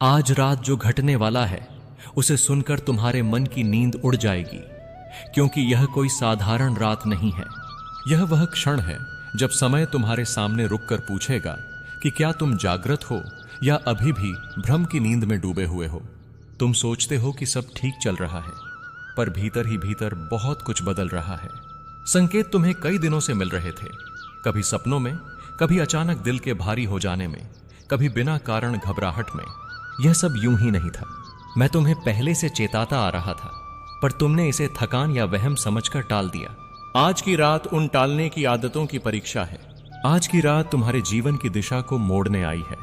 आज रात जो घटने वाला है उसे सुनकर तुम्हारे मन की नींद उड़ जाएगी, क्योंकि यह कोई साधारण रात नहीं है। यह वह क्षण है जब समय तुम्हारे सामने रुककर पूछेगा कि क्या तुम जागृत हो या अभी भी भ्रम की नींद में डूबे हुए हो। तुम सोचते हो कि सब ठीक चल रहा है, पर भीतर ही भीतर बहुत कुछ बदल रहा है। संकेत तुम्हें कई दिनों से मिल रहे थे, कभी सपनों में, कभी अचानक दिल के भारी हो जाने में, कभी बिना कारण घबराहट में। यह सब यूं ही नहीं था। मैं तुम्हें पहले से चेताता आ रहा था, पर तुमने इसे थकान या वहम समझकर टाल दिया। आज की रात उन टालने की आदतों की परीक्षा है। आज की रात तुम्हारे जीवन की दिशा को मोड़ने आई है।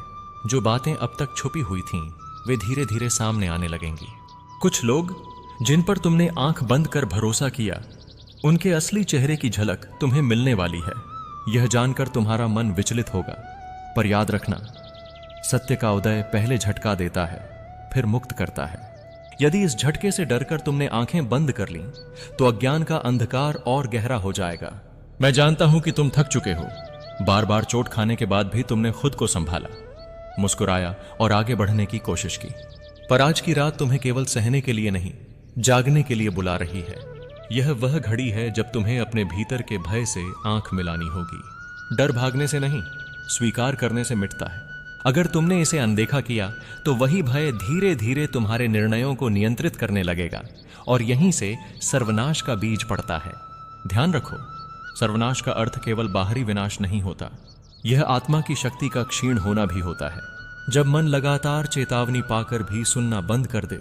जो बातें अब तक छुपी हुई थीं, वे धीरे धीरे सामने आने लगेंगी। कुछ लोग जिन पर तुमने आंख बंद कर भरोसा किया, उनके असली चेहरे की झलक तुम्हें मिलने वाली है। यह जानकर तुम्हारा मन विचलित होगा, पर याद रखना, सत्य का उदय पहले झटका देता है, फिर मुक्त करता है। यदि इस झटके से डरकर तुमने आंखें बंद कर लीं, तो अज्ञान का अंधकार और गहरा हो जाएगा। मैं जानता हूं कि तुम थक चुके हो। बार बार चोट खाने के बाद भी तुमने खुद को संभाला, मुस्कुराया और आगे बढ़ने की कोशिश की। पर आज की रात तुम्हें केवल सहने के लिए नहीं, जागने के लिए बुला रही है। यह वह घड़ी है जब तुम्हें अपने भीतर के भय से आंख मिलानी होगी। डर भागने से नहीं, स्वीकार करने से मिटता है। अगर तुमने इसे अनदेखा किया, तो वही भय धीरे धीरे तुम्हारे निर्णयों को नियंत्रित करने लगेगा, और यहीं से सर्वनाश का बीज पड़ता है। ध्यान रखो, सर्वनाश का अर्थ केवल बाहरी विनाश नहीं होता, यह आत्मा की शक्ति का क्षीण होना भी होता है। जब मन लगातार चेतावनी पाकर भी सुनना बंद कर दे,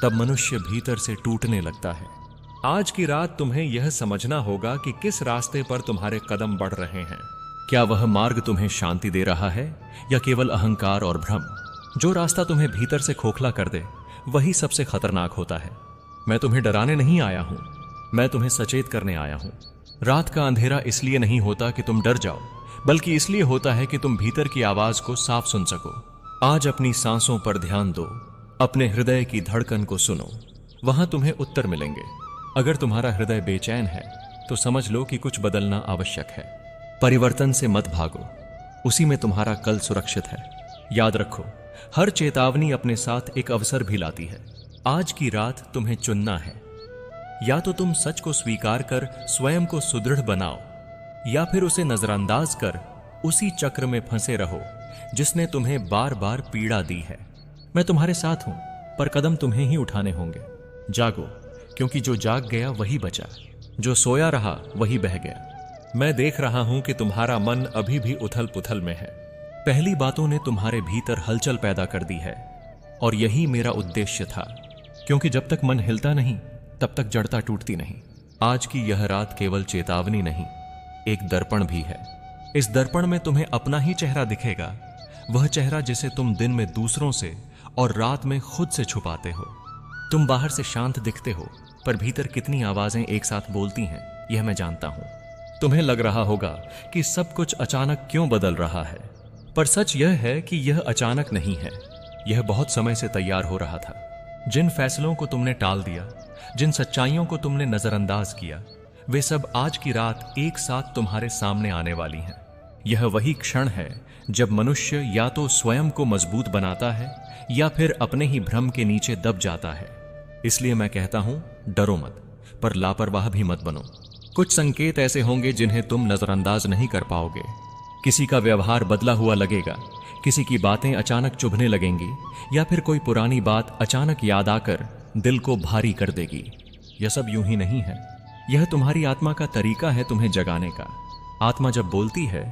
तब मनुष्य भीतर से टूटने लगता है। आज की रात तुम्हें यह समझना होगा कि किस रास्ते पर तुम्हारे कदम बढ़ रहे हैं। क्या वह मार्ग तुम्हें शांति दे रहा है या केवल अहंकार और भ्रम? जो रास्ता तुम्हें भीतर से खोखला कर दे, वही सबसे खतरनाक होता है। मैं तुम्हें डराने नहीं आया हूं, मैं तुम्हें सचेत करने आया हूं। रात का अंधेरा इसलिए नहीं होता कि तुम डर जाओ, बल्कि इसलिए होता है कि तुम भीतर की आवाज को साफ सुन सको। आज अपनी सांसों पर ध्यान दो, अपने हृदय की धड़कन को सुनो, वहां तुम्हें उत्तर मिलेंगे। अगर तुम्हारा हृदय बेचैन है, तो समझ लो कि कुछ बदलना आवश्यक है। परिवर्तन से मत भागो, उसी में तुम्हारा कल सुरक्षित है। याद रखो, हर चेतावनी अपने साथ एक अवसर भी लाती है। आज की रात तुम्हें चुनना है। या तो तुम सच को स्वीकार कर स्वयं को सुदृढ़ बनाओ, या फिर उसे नजरअंदाज कर उसी चक्र में फंसे रहो जिसने तुम्हें बार बार पीड़ा दी है। मैं तुम्हारे साथ हूं, पर कदम तुम्हें ही उठाने होंगे। जागो, क्योंकि जो जाग गया वही बचा, जो सोया रहा वही बह गया। मैं देख रहा हूं कि तुम्हारा मन अभी भी उथल पुथल में है। पहली बातों ने तुम्हारे भीतर हलचल पैदा कर दी है, और यही मेरा उद्देश्य था, क्योंकि जब तक मन हिलता नहीं, तब तक जड़ता टूटती नहीं। आज की यह रात केवल चेतावनी नहीं, एक दर्पण भी है। इस दर्पण में तुम्हें अपना ही चेहरा दिखेगा, वह चेहरा जिसे तुम दिन में दूसरों से और रात में खुद से छुपाते हो। तुम बाहर से शांत दिखते हो, पर भीतर कितनी आवाजें एक साथ बोलती हैं, यह मैं जानता हूं। तुम्हें लग रहा होगा कि सब कुछ अचानक क्यों बदल रहा है, पर सच यह है कि यह अचानक नहीं है, यह बहुत समय से तैयार हो रहा था। जिन फैसलों को तुमने टाल दिया, जिन सच्चाइयों को तुमने नजरअंदाज किया, वे सब आज की रात एक साथ तुम्हारे सामने आने वाली हैं। यह वही क्षण है जब मनुष्य या तो स्वयं को मजबूत बनाता है, या फिर अपने ही भ्रम के नीचे दब जाता है। इसलिए मैं कहता हूं, डरो मत, पर लापरवाह भी मत बनो। कुछ संकेत ऐसे होंगे जिन्हें तुम नजरअंदाज नहीं कर पाओगे। किसी का व्यवहार बदला हुआ लगेगा, किसी की बातें अचानक चुभने लगेंगी, या फिर कोई पुरानी बात अचानक याद आकर दिल को भारी कर देगी। यह सब यूं ही नहीं है, यह तुम्हारी आत्मा का तरीका है तुम्हें जगाने का। आत्मा जब बोलती है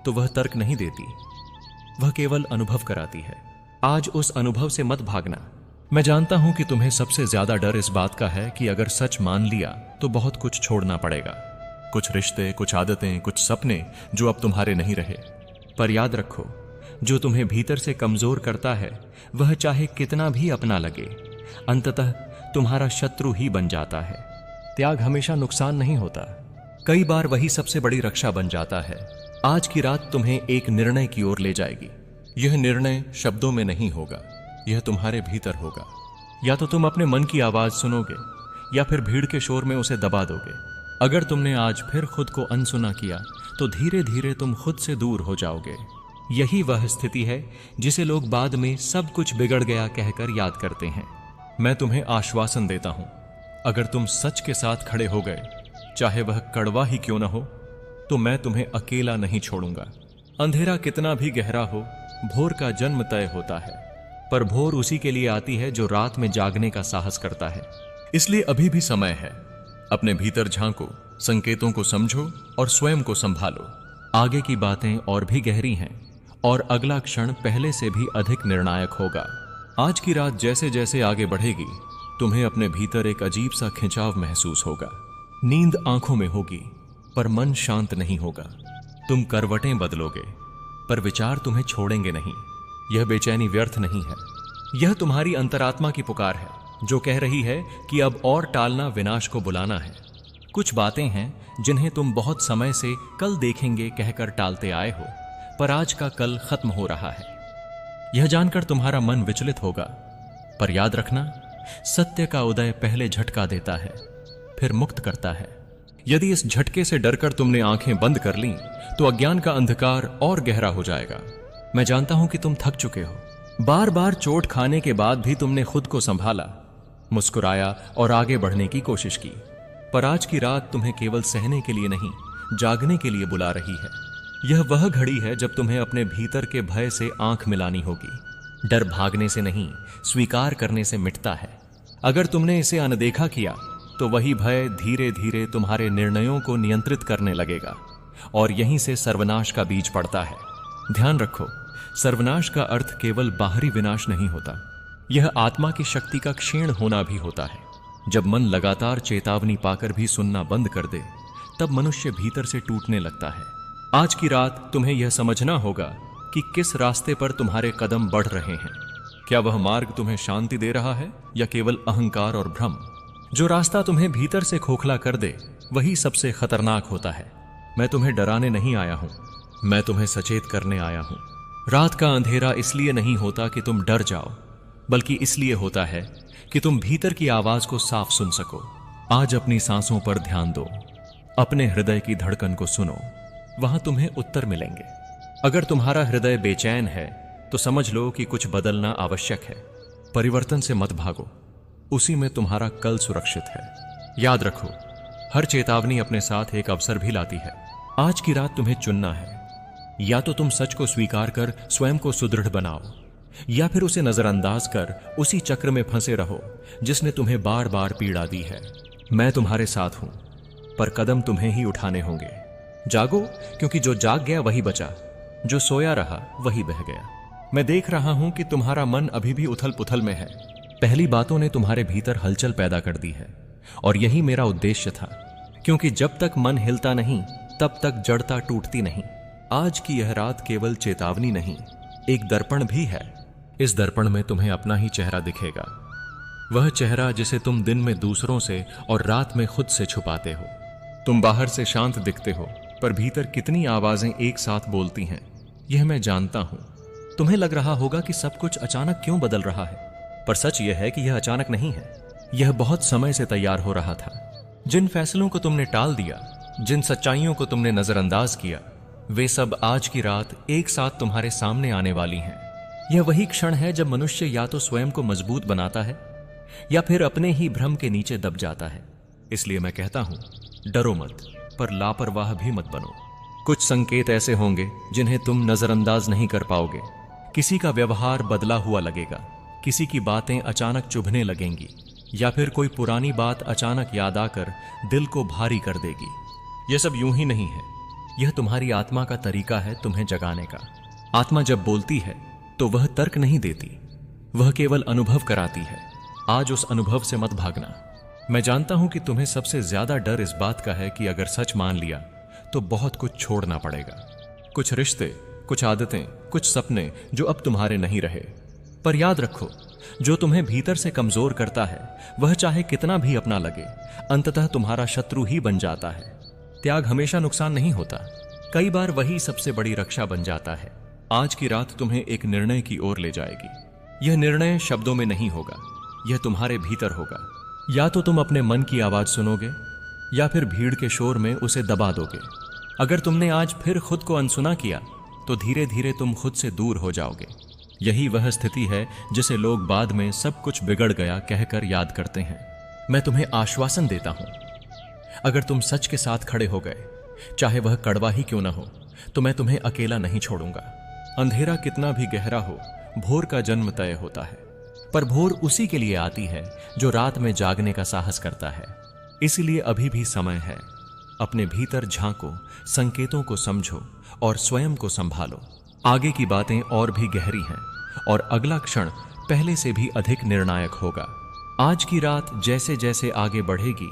तो वह तर्क नहीं देती, वह केवल अनुभव कराती है। आज उस अनुभव से मत भागना। मैं जानता हूं कि तुम्हें सबसे ज्यादा डर इस बात का है कि अगर सच मान लिया तो बहुत कुछ छोड़ना पड़ेगा। कुछ रिश्ते, कुछ आदतें, कुछ सपने जो अब तुम्हारे नहीं रहे। पर याद रखो, जो तुम्हें भीतर से कमजोर करता है, वह चाहे कितना भी अपना लगे, अंततः तुम्हारा शत्रु ही बन जाता है। त्याग हमेशा नुकसान नहीं होता, कई बार वही सबसे बड़ी रक्षा बन जाता है। आज की रात तुम्हें एक निर्णय की ओर ले जाएगी। यह निर्णय शब्दों में नहीं होगा, यह तुम्हारे भीतर होगा। या तो तुम अपने मन की आवाज सुनोगे, या फिर भीड़ के शोर में उसे दबा दोगे। अगर तुमने आज फिर खुद को अनसुना किया, तो धीरे धीरे तुम खुद से दूर हो जाओगे। यही वह स्थिति है जिसे लोग बाद में सब कुछ बिगड़ गया कहकर याद करते हैं। मैं तुम्हें आश्वासन देता हूं, अगर तुम सच के साथ खड़े हो गए, चाहे वह कड़वा ही क्यों न हो, तो मैं तुम्हें अकेला नहीं छोड़ूंगा। अंधेरा कितना भी गहरा हो, भोर का जन्म तय होता है, पर भोर उसी के लिए आती है जो रात में जागने का साहस करता है। इसलिए अभी भी समय है। अपने भीतर झांको, संकेतों को समझो और स्वयं को संभालो। आगे की बातें और भी गहरी हैं और अगला क्षण पहले से भी अधिक निर्णायक होगा। आज की रात जैसे जैसे आगे बढ़ेगी, तुम्हें अपने भीतर एक अजीब सा खिंचाव महसूस होगा। नींद आंखों में होगी पर मन शांत नहीं होगा। तुम करवटें बदलोगे पर विचार तुम्हें छोड़ेंगे नहीं। यह बेचैनी व्यर्थ नहीं है, यह तुम्हारी अंतरात्मा की पुकार है जो कह रही है कि अब और टालना विनाश को बुलाना है। कुछ बातें हैं जिन्हें तुम बहुत समय से कल देखेंगे कहकर टालते आए हो, पर आज का कल खत्म हो रहा है। यह जानकर तुम्हारा मन विचलित होगा, पर याद रखना, सत्य का उदय पहले झटका देता है, फिर मुक्त करता है। यदि इस झटके से डरकर तुमने आंखें बंद कर लीं, तो अज्ञान का अंधकार और गहरा हो जाएगा। मैं जानता हूं कि तुम थक चुके हो। बार बार चोट खाने के बाद भी तुमने खुद को संभाला, मुस्कुराया और आगे बढ़ने की कोशिश की। पर आज की रात तुम्हें केवल सहने के लिए नहीं, जागने के लिए बुला रही है। यह वह घड़ी है जब तुम्हें अपने भीतर के भय से आंख मिलानी होगी। डर भागने से नहीं, स्वीकार करने से मिटता है। अगर तुमने इसे अनदेखा किया, तो वही भय धीरे धीरे तुम्हारे निर्णयों को नियंत्रित करने लगेगा और यहीं से सर्वनाश का बीज पड़ता है। ध्यान रखो, सर्वनाश का अर्थ केवल बाहरी विनाश नहीं होता, यह आत्मा की शक्ति का क्षीण होना भी होता है। जब मन लगातार चेतावनी पाकर भी सुनना बंद कर दे, तब मनुष्य भीतर से टूटने लगता है। आज की रात तुम्हें यह समझना होगा कि किस रास्ते पर तुम्हारे कदम बढ़ रहे हैं। क्या वह मार्ग तुम्हें शांति दे रहा है या केवल अहंकार और भ्रम? जो रास्ता तुम्हें भीतर से खोखला कर दे, वही सबसे खतरनाक होता है। मैं तुम्हें डराने नहीं आया हूं, मैं तुम्हें सचेत करने आया हूं। रात का अंधेरा इसलिए नहीं होता कि तुम डर जाओ, बल्कि इसलिए होता है कि तुम भीतर की आवाज को साफ सुन सको। आज अपनी सांसों पर ध्यान दो, अपने हृदय की धड़कन को सुनो, वहां तुम्हें उत्तर मिलेंगे। अगर तुम्हारा हृदय बेचैन है, तो समझ लो कि कुछ बदलना आवश्यक है। परिवर्तन से मत भागो, उसी में तुम्हारा कल सुरक्षित है। याद रखो, हर चेतावनी अपने साथ एक अवसर भी लाती है। आज की रात तुम्हें चुनना है, या तो तुम सच को स्वीकार कर स्वयं को सुदृढ़ बनाओ, या फिर उसे नजरअंदाज कर उसी चक्र में फंसे रहो जिसने तुम्हें बार बार पीड़ा दी है। मैं तुम्हारे साथ हूं, पर कदम तुम्हें ही उठाने होंगे। जागो, क्योंकि जो जाग गया वही बचा, जो सोया रहा वही बह गया। मैं देख रहा हूं कि तुम्हारा मन अभी भी उथल पुथल में है। पहली बातों ने तुम्हारे भीतर हलचल पैदा कर दी है, और यही मेरा उद्देश्य था, क्योंकि जब तक मन हिलता नहीं, तब तक जड़ता टूटती नहीं। आज की यह रात केवल चेतावनी नहीं, एक दर्पण भी है। इस दर्पण में तुम्हें अपना ही चेहरा दिखेगा, वह चेहरा जिसे तुम दिन में दूसरों से और रात में खुद से छुपाते हो। तुम बाहर से शांत दिखते हो, पर भीतर कितनी आवाजें एक साथ बोलती हैं, यह मैं जानता हूं। तुम्हें लग रहा होगा कि सब कुछ अचानक क्यों बदल रहा है, पर सच यह है कि यह अचानक नहीं है, यह बहुत समय से तैयार हो रहा था। जिन फैसलों को तुमने टाल दिया, जिन सच्चाइयों को तुमने नजरअंदाज किया, वे सब आज की रात एक साथ तुम्हारे सामने आने वाली हैं। यह वही क्षण है जब मनुष्य या तो स्वयं को मजबूत बनाता है, या फिर अपने ही भ्रम के नीचे दब जाता है। इसलिए मैं कहता हूं, डरो मत, पर लापरवाह भी मत बनो। कुछ संकेत ऐसे होंगे जिन्हें तुम नजरअंदाज नहीं कर पाओगे। किसी का व्यवहार बदला हुआ लगेगा, किसी की बातें अचानक चुभने लगेंगी, या फिर कोई पुरानी बात अचानक याद आकर दिल को भारी कर देगी। यह सब यूं ही नहीं है, यह तुम्हारी आत्मा का तरीका है तुम्हें जगाने का। आत्मा जब बोलती है तो वह तर्क नहीं देती, वह केवल अनुभव कराती है। आज उस अनुभव से मत भागना। मैं जानता हूं कि तुम्हें सबसे ज्यादा डर इस बात का है कि अगर सच मान लिया तो बहुत कुछ छोड़ना पड़ेगा। कुछ रिश्ते, कुछ आदतें, कुछ सपने जो अब तुम्हारे नहीं रहे। पर याद रखो, जो तुम्हें भीतर से कमजोर करता है, वह चाहे कितना भी अपना लगे, अंततः तुम्हारा शत्रु ही बन जाता है। त्याग हमेशा नुकसान नहीं होता, कई बार वही सबसे बड़ी रक्षा बन जाता है। आज की रात तुम्हें एक निर्णय की ओर ले जाएगी। यह निर्णय शब्दों में नहीं होगा, यह तुम्हारे भीतर होगा। या तो तुम अपने मन की आवाज सुनोगे, या फिर भीड़ के शोर में उसे दबा दोगे। अगर तुमने आज फिर खुद को अनसुना किया, तो धीरे धीरे तुम खुद से दूर हो जाओगे। यही वह स्थिति है जिसे लोग बाद में सब कुछ बिगड़ गया कहकर याद करते हैं। मैं तुम्हें आश्वासन देता हूं, अगर तुम सच के साथ खड़े हो गए, चाहे वह कड़वा ही क्यों ना हो, तो मैं तुम्हें अकेला नहीं छोड़ूंगा। अंधेरा कितना भी गहरा हो, भोर का जन्म तय होता है, पर भोर उसी के लिए आती है जो रात में जागने का साहस करता है। इसलिए अभी भी समय है। अपने भीतर झांको, संकेतों को समझो और स्वयं को संभालो। आगे की बातें और भी गहरी हैं और अगला क्षण पहले से भी अधिक निर्णायक होगा। आज की रात जैसे जैसे आगे बढ़ेगी,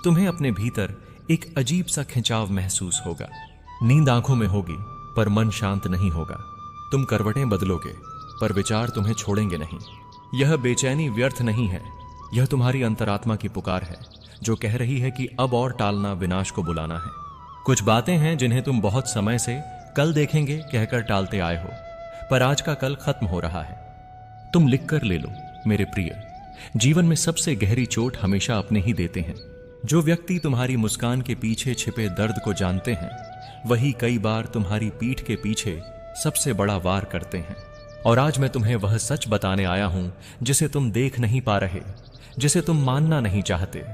तुम्हें अपने भीतर एक अजीब सा खिंचाव महसूस होगा। नींद आंखों में होगी पर मन शांत नहीं होगा। तुम करवटें बदलोगे पर विचार तुम्हें छोड़ेंगे नहीं। यह बेचैनी व्यर्थ नहीं है, यह तुम्हारी अंतरात्मा की पुकार है जो कह रही है कि अब और टालना विनाश को बुलाना है। कुछ बातें हैं जिन्हें तुम बहुत समय से कल देखेंगे कहकर टालते आए हो, पर आज का कल खत्म हो रहा है। तुम लिख कर ले लो मेरे प्रिय, जीवन में सबसे गहरी चोट हमेशा अपने ही देते हैं। जो व्यक्ति तुम्हारी मुस्कान के पीछे छिपे दर्द को जानते हैं, वही कई बार तुम्हारी पीठ के पीछे सबसे बड़ा वार करते हैं। और आज मैं तुम्हें वह सच बताने आया हूं जिसे तुम देख नहीं पा रहे, जिसे तुम मानना नहीं चाहते,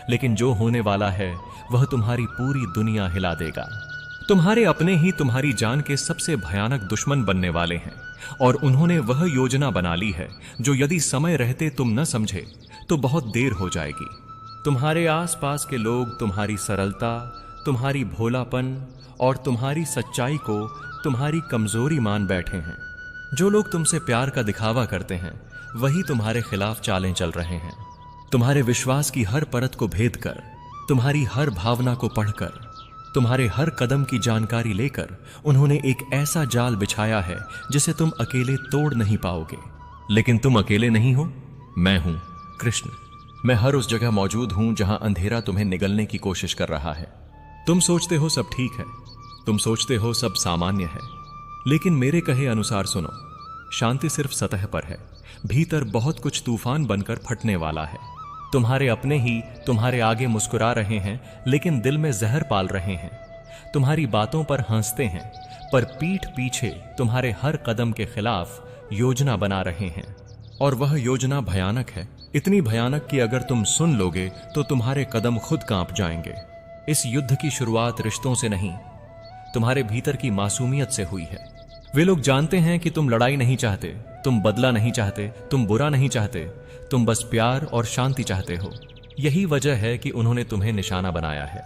लेकिन जो होने वाला है वह तुम्हारी पूरी दुनिया हिला देगा। तुम्हारे अपने ही तुम्हारी जान के सबसे भयानक दुश्मन बनने वाले हैं और उन्होंने वह योजना बना ली है जो यदि समय रहते तुम न समझे तो बहुत देर हो जाएगी। तुम्हारे आसपास के लोग तुम्हारी सरलता, तुम्हारी भोलापन और तुम्हारी सच्चाई को तुम्हारी कमजोरी मान बैठे हैं। जो लोग तुमसे प्यार का दिखावा करते हैं, वही तुम्हारे खिलाफ चालें चल रहे हैं। तुम्हारे विश्वास की हर परत को भेद कर, तुम्हारी हर भावना को पढ़कर, तुम्हारे हर कदम की जानकारी लेकर उन्होंने एक ऐसा जाल बिछाया है जिसे तुम अकेले तोड़ नहीं पाओगे। लेकिन तुम अकेले नहीं हो, मैं हूं कृष्ण। मैं हर उस जगह मौजूद हूं जहां अंधेरा तुम्हें निगलने की कोशिश कर रहा है। तुम सोचते हो सब ठीक है, तुम सोचते हो सब सामान्य है, लेकिन मेरे कहे अनुसार सुनो, शांति सिर्फ सतह पर है, भीतर बहुत कुछ तूफान बनकर फटने वाला है। तुम्हारे अपने ही तुम्हारे आगे मुस्कुरा रहे हैं, लेकिन दिल में जहर पाल रहे हैं। तुम्हारी बातों पर हंसते हैं, पर पीठ पीछे तुम्हारे हर कदम के खिलाफ योजना बना रहे हैं। और वह योजना भयानक है, इतनी भयानक कि अगर तुम सुन लोगे तो तुम्हारे कदम खुद कांप जाएंगे। इस युद्ध की शुरुआत रिश्तों से नहीं, तुम्हारे भीतर की मासूमियत से हुई है। वे लोग जानते हैं कि तुम लड़ाई नहीं चाहते, तुम बदला नहीं चाहते, तुम बुरा नहीं चाहते, तुम बस प्यार और शांति चाहते हो। यही वजह है कि उन्होंने तुम्हें निशाना बनाया है,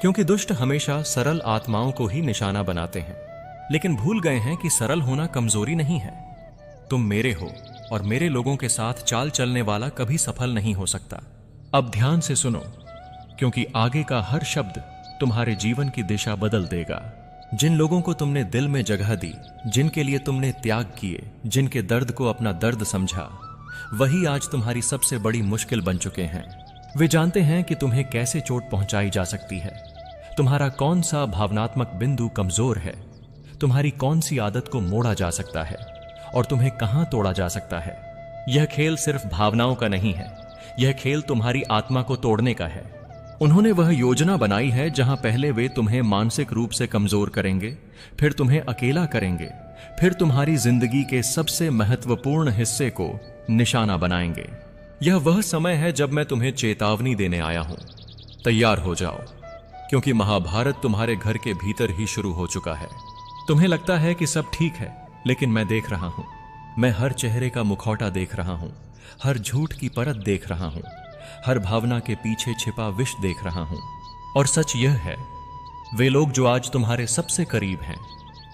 क्योंकि दुष्ट हमेशा सरल आत्माओं को ही निशाना बनाते हैं, लेकिन भूल गए हैं कि सरल होना कमजोरी नहीं है। तुम मेरे हो और मेरे लोगों के साथ चाल चलने वाला कभी सफल नहीं हो सकता। अब ध्यान से सुनो, क्योंकि आगे का हर शब्द तुम्हारे जीवन की दिशा बदल देगा। जिन लोगों को तुमने दिल में जगह दी, जिनके लिए तुमने त्याग किए, जिनके दर्द को अपना दर्द समझा, वही आज तुम्हारी सबसे बड़ी मुश्किल बन चुके हैं। वे जानते हैं कि तुम्हें कैसे चोट पहुंचाई जा सकती है, तुम्हारा कौन सा भावनात्मक बिंदु कमजोर है, तुम्हारी कौन सी आदत को मोड़ा जा सकता है और तुम्हें कहां तोड़ा जा सकता है। यह खेल सिर्फ भावनाओं का नहीं है, यह खेल तुम्हारी आत्मा को तोड़ने का है। उन्होंने वह योजना बनाई है जहां पहले वे तुम्हें मानसिक रूप से कमजोर करेंगे, फिर तुम्हें अकेला करेंगे, फिर तुम्हारी जिंदगी के सबसे महत्वपूर्ण हिस्से को निशाना बनाएंगे। यह वह समय है जब मैं तुम्हें चेतावनी देने आया हूं। तैयार हो जाओ, क्योंकि महाभारत तुम्हारे घर के भीतर ही शुरू हो चुका है। तुम्हें लगता है कि सब ठीक है, लेकिन मैं देख रहा हूं। मैं हर चेहरे का मुखौटा देख रहा हूं, हर झूठ की परत देख रहा हूं, हर भावना के पीछे छिपा विष देख रहा हूं। और सच यह है, वे लोग जो आज तुम्हारे सबसे करीब हैं,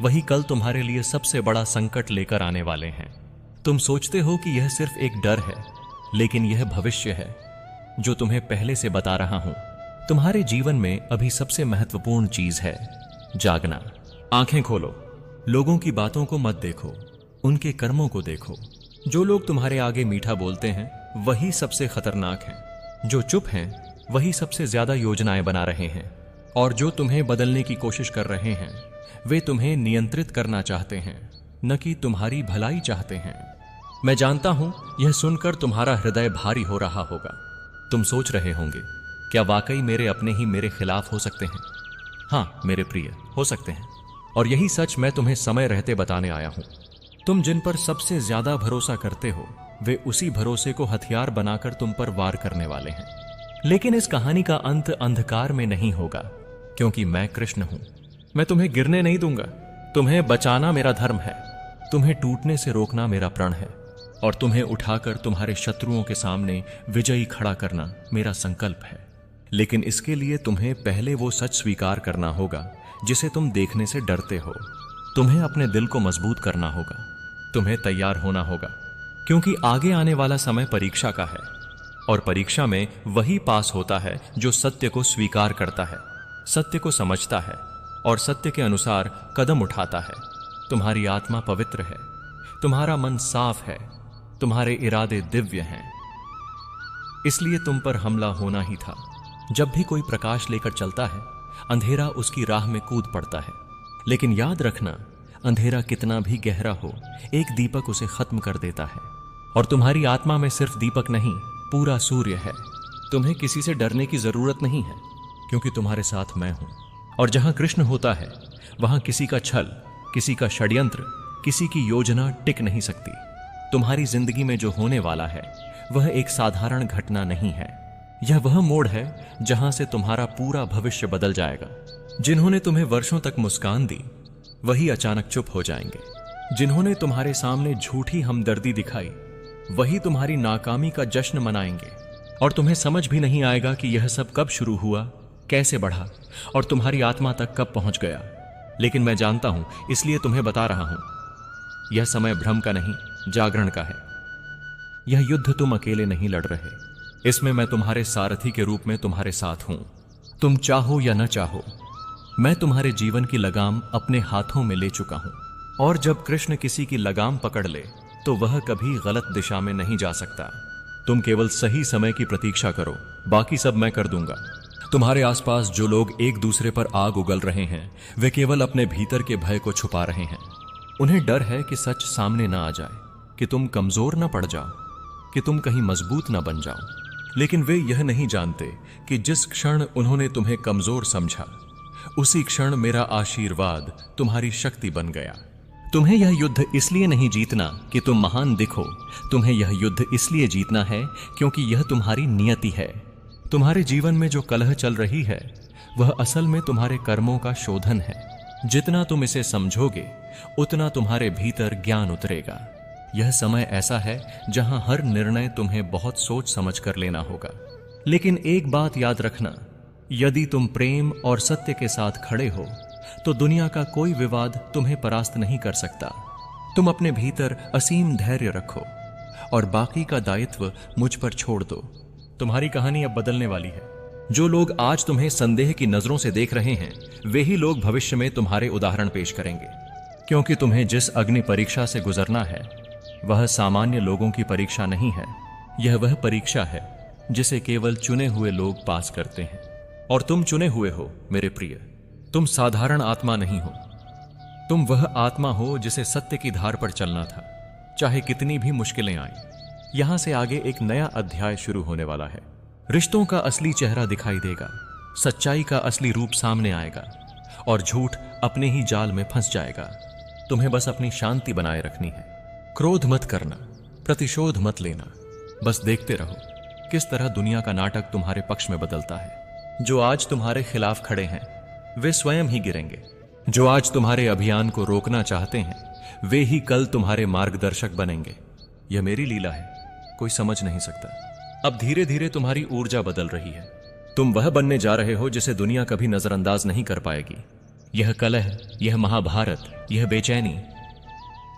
वही कल तुम्हारे लिए सबसे बड़ा संकट लेकर आने वाले हैं। तुम सोचते हो कि यह सिर्फ एक डर है, लेकिन यह भविष्य है जो तुम्हें पहले से बता रहा हूं। तुम्हारे जीवन में अभी सबसे महत्वपूर्ण चीज है जागना। आंखें खोलो, लोगों की बातों को मत देखो, उनके कर्मों को देखो। जो लोग तुम्हारे आगे मीठा बोलते हैं, वही सबसे खतरनाक हैं। जो चुप हैं, वही सबसे ज्यादा योजनाएं बना रहे हैं। और जो तुम्हें बदलने की कोशिश कर रहे हैं, वे तुम्हें नियंत्रित करना चाहते हैं, न कि तुम्हारी भलाई चाहते हैं। मैं जानता हूं, यह सुनकर तुम्हारा हृदय भारी हो रहा होगा। तुम सोच रहे होंगे, क्या वाकई मेरे अपने ही मेरे खिलाफ हो सकते हैं? हाँ मेरे प्रिय, हो सकते हैं। और यही सच मैं तुम्हें समय रहते बताने आया हूं। तुम जिन पर सबसे ज्यादा भरोसा करते हो वे उसी भरोसे को हथियार बनाकर तुम पर वार करने वाले हैं। लेकिन इस कहानी का अंत अंधकार में नहीं होगा, क्योंकि मैं कृष्ण हूं। मैं तुम्हें गिरने नहीं दूंगा। तुम्हें बचाना मेरा धर्म है, तुम्हें टूटने से रोकना मेरा प्रण है, और तुम्हें उठाकर तुम्हारे शत्रुओं के सामने विजयी खड़ा करना मेरा संकल्प है। लेकिन इसके लिए तुम्हें पहले वो सच स्वीकार करना होगा जिसे तुम देखने से डरते हो। तुम्हें अपने दिल को मजबूत करना होगा, तुम्हें तैयार होना होगा, क्योंकि आगे आने वाला समय परीक्षा का है, और परीक्षा में वही पास होता है जो सत्य को स्वीकार करता है, सत्य को समझता है और सत्य के अनुसार कदम उठाता है। तुम्हारी आत्मा पवित्र है, तुम्हारा मन साफ है, तुम्हारे इरादे दिव्य हैं, इसलिए तुम पर हमला होना ही था। जब भी कोई प्रकाश लेकर चलता है, अंधेरा उसकी राह में कूद पड़ता है। लेकिन याद रखना, अंधेरा कितना भी गहरा हो, एक दीपक उसे खत्म कर देता है। और तुम्हारी आत्मा में सिर्फ दीपक नहीं, पूरा सूर्य है। तुम्हें किसी से डरने की जरूरत नहीं है, क्योंकि तुम्हारे साथ मैं हूं। और जहां कृष्ण होता है, वहां किसी का छल, किसी का षड्यंत्र, किसी की योजना टिक नहीं सकती। तुम्हारी जिंदगी में जो होने वाला है वह एक साधारण घटना नहीं है। यह वह मोड़ है जहां से तुम्हारा पूरा भविष्य बदल जाएगा। जिन्होंने तुम्हें वर्षों तक मुस्कान दी वही अचानक चुप हो जाएंगे। जिन्होंने तुम्हारे सामने झूठी हमदर्दी दिखाई वही तुम्हारी नाकामी का जश्न मनाएंगे। और तुम्हें समझ भी नहीं आएगा कि यह सब कब शुरू हुआ, कैसे बढ़ा और तुम्हारी आत्मा तक कब पहुंच गया। लेकिन मैं जानता हूं, इसलिए तुम्हें बता रहा हूं। यह समय भ्रम का नहीं, जागरण का है। यह युद्ध तुम अकेले नहीं लड़ रहे, इसमें मैं तुम्हारे सारथी के रूप में तुम्हारे साथ हूं। तुम चाहो या न चाहो, मैं तुम्हारे जीवन की लगाम अपने हाथों में ले चुका हूं। और जब कृष्ण किसी की लगाम पकड़ ले तो वह कभी गलत दिशा में नहीं जा सकता। तुम केवल सही समय की प्रतीक्षा करो, बाकी सब मैं कर दूंगा। तुम्हारे आसपास जो लोग एक दूसरे पर आग उगल रहे हैं वे केवल अपने भीतर के भय को छुपा रहे हैं। उन्हें डर है कि सच सामने ना आ जाए, कि तुम कमजोर ना पड़ जाओ, कि तुम कहीं मजबूत ना बन जाओ। लेकिन वे यह नहीं जानते कि जिस क्षण उन्होंने तुम्हें कमजोर समझा उसी क्षण मेरा आशीर्वाद तुम्हारी शक्ति बन गया। तुम्हें यह युद्ध इसलिए नहीं जीतना कि तुम महान दिखो, तुम्हें यह युद्ध इसलिए जीतना है क्योंकि यह तुम्हारी नियति है। तुम्हारे जीवन में जो कलह चल रही है वह असल में तुम्हारे कर्मों का शोधन है। जितना तुम इसे समझोगे उतना तुम्हारे भीतर ज्ञान उतरेगा। यह समय ऐसा है जहां हर निर्णय तुम्हें बहुत सोच समझ कर लेना होगा। लेकिन एक बात याद रखना, यदि तुम प्रेम और सत्य के साथ खड़े हो तो दुनिया का कोई विवाद तुम्हें परास्त नहीं कर सकता। तुम अपने भीतर असीम धैर्य रखो और बाकी का दायित्व मुझ पर छोड़ दो। तुम्हारी कहानी अब बदलने वाली है। जो लोग आज तुम्हें संदेह की नजरों से देख रहे हैं वे ही लोग भविष्य में तुम्हारे उदाहरण पेश करेंगे, क्योंकि तुम्हें जिस अग्नि परीक्षा से गुजरना है वह सामान्य लोगों की परीक्षा नहीं है। यह वह परीक्षा है जिसे केवल चुने हुए लोग पास करते हैं। और तुम चुने हुए हो मेरे प्रिय। तुम साधारण आत्मा नहीं हो, तुम वह आत्मा हो जिसे सत्य की धार पर चलना था, चाहे कितनी भी मुश्किलें आए। यहां से आगे एक नया अध्याय शुरू होने वाला है। रिश्तों का असली चेहरा दिखाई देगा, सच्चाई का असली रूप सामने आएगा और झूठ अपने ही जाल में फंस जाएगा। तुम्हें बस अपनी शांति बनाए रखनी है। क्रोध मत करना, प्रतिशोध मत लेना, बस देखते रहो किस तरह दुनिया का नाटक तुम्हारे पक्ष में बदलता है। जो आज तुम्हारे खिलाफ खड़े हैं वे स्वयं ही गिरेंगे। जो आज तुम्हारे अभियान को रोकना चाहते हैं वे ही कल तुम्हारे मार्गदर्शक बनेंगे। यह मेरी लीला है, कोई समझ नहीं सकता। अब धीरे धीरे तुम्हारी ऊर्जा बदल रही है। तुम वह बनने जा रहे हो जिसे दुनिया कभी नजरअंदाज नहीं कर पाएगी। यह कलह, यह महाभारत, यह बेचैनी,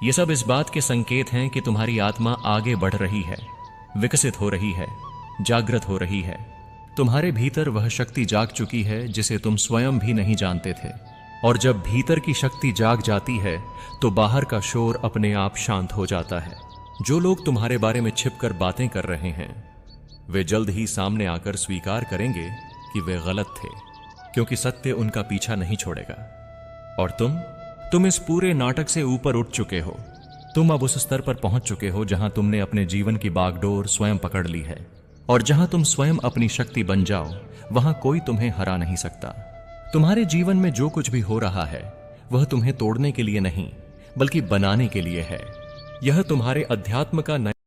ये सब इस बात के संकेत हैं कि तुम्हारी आत्मा आगे बढ़ रही है, विकसित हो रही है, जागृत हो रही है। तुम्हारे भीतर वह शक्ति जाग चुकी है जिसे तुम स्वयं भी नहीं जानते थे। और जब भीतर की शक्ति जाग जाती है तो बाहर का शोर अपने आप शांत हो जाता है। जो लोग तुम्हारे बारे में छिपकर बातें कर रहे हैं वे जल्द ही सामने आकर स्वीकार करेंगे कि वे गलत थे, क्योंकि सत्य उनका पीछा नहीं छोड़ेगा। और तुम इस पूरे नाटक से ऊपर उठ चुके हो। तुम अब उस स्तर पर पहुंच चुके हो जहां तुमने अपने जीवन की बागडोर स्वयं पकड़ ली है। और जहां तुम स्वयं अपनी शक्ति बन जाओ वहां कोई तुम्हें हरा नहीं सकता। तुम्हारे जीवन में जो कुछ भी हो रहा है वह तुम्हें तोड़ने के लिए नहीं बल्कि बनाने के लिए है। यह तुम्हारे अध्यात्म का नया